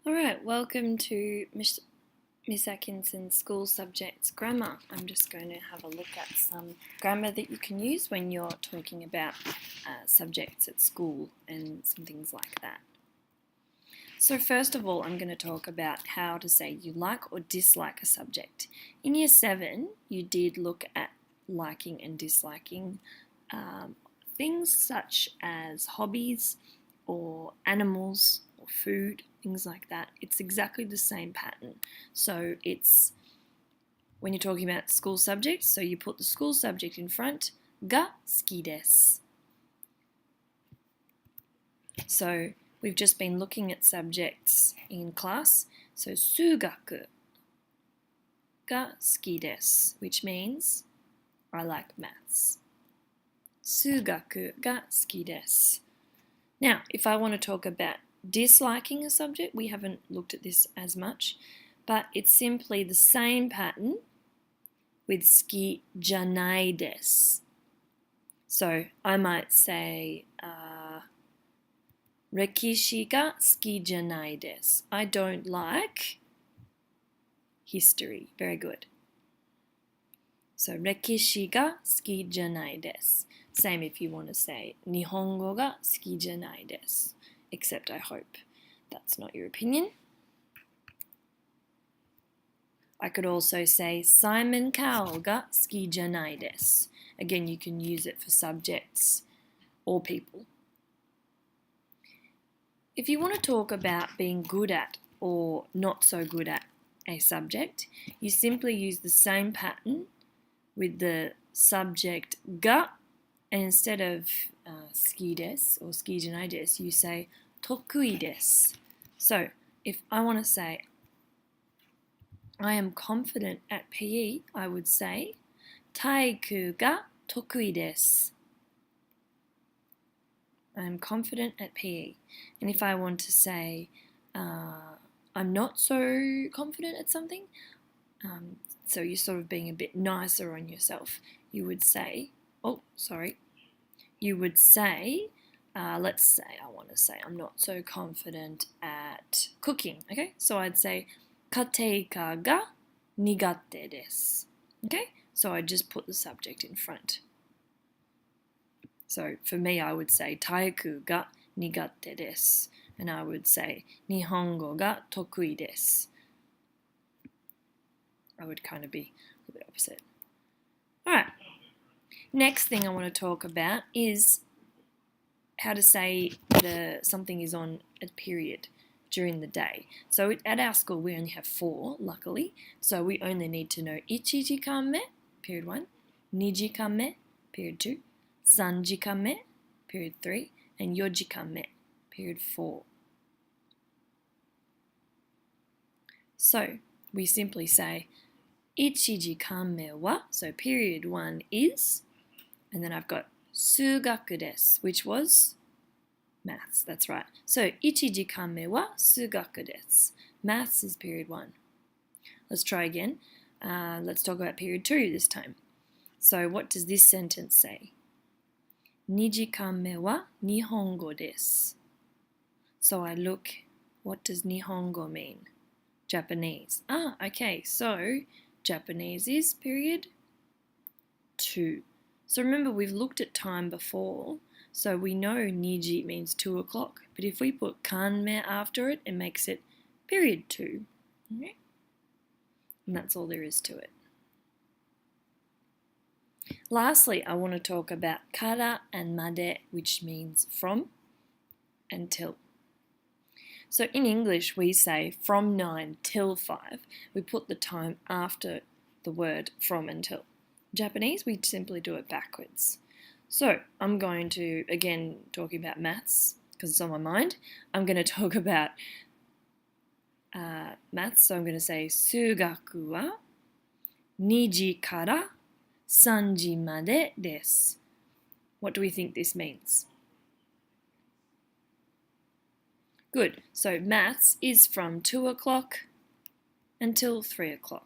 Alright, welcome to Miss Atkinson's School Subjects Grammar. I'm just going to have a look at some grammar that you can use when you're talking about subjects at school and some things like that. So first of all, I'm going to talk about how to say you like or dislike a subject. In Year 7, you did look at liking and disliking things such as hobbies or animals or food, things like that. It's exactly the same pattern. So it's when you're talking about school subjects, so you put the school subject in front, が好きです. So we've just been looking at subjects in class. So 数学が好きです, which means I like maths. 数学が好きです. Now, if I want to talk about disliking a subject, we haven't looked at this as much, but it's simply the same pattern with 好きじゃないです. So I might say 歴史が好きじゃないです. I don't like history. Very good. So 歴史が好きじゃないです. Same if you want to say 日本語が好きじゃないです. Except I hope that's not your opinion. I could also say Simon Cowell が好きじゃないです. Again, you can use it for subjects or people. If you want to talk about being good at or not so good at a subject, you simply use the same pattern with the subject が, and instead of 好きです or 好きじゃないです, you say 得意です. So if I want to say I am confident at PE, I would say 体育が得意です. I am confident at PE. And if I want to say I'm not so confident at something, so you're sort of being a bit nicer on yourself, you would say, let's say I want to say I'm not so confident at cooking, okay? So I'd say 家庭科が苦手です. Okay? So I just put the subject in front. So for me, I would say 体育が苦手です. And I would say 日本語が得意です. I would kind of be a little bit opposite. Alright. Next thing I want to talk about is how to say that something is on a period during the day. So at our school, we only have 4, luckily. So we only need to know 1時間目, period 1, 2時間目, period 2, 3時間目, period 3, and 4時間目, period 4. So we simply say 1時間目は, so period 1 is, and then I've got 数学です, which was maths. That's right. So 1時間目は数学です. Maths is period 1. Let's try again. Let's talk about period 2 this time. So what does this sentence say? 2時間目は日本語です. So I look, what does 日本語 mean? Japanese. Okay. So Japanese is period 2. So remember, we've looked at time before, so we know 2時 means 2 o'clock. But if we put 間目 after it, it makes it period 2. Okay? And that's all there is to it. Lastly, I want to talk about から and まで, which means from until. So in English, we say from 9 till 5. We put the time after the word from until. Japanese, we simply do it backwards. So I'm going to, again, talking about maths, because it's on my mind, I'm going to talk about maths. So I'm going to say 数学は2時から3時までです. What do we think this means? Good. So maths is from 2 o'clock until 3 o'clock.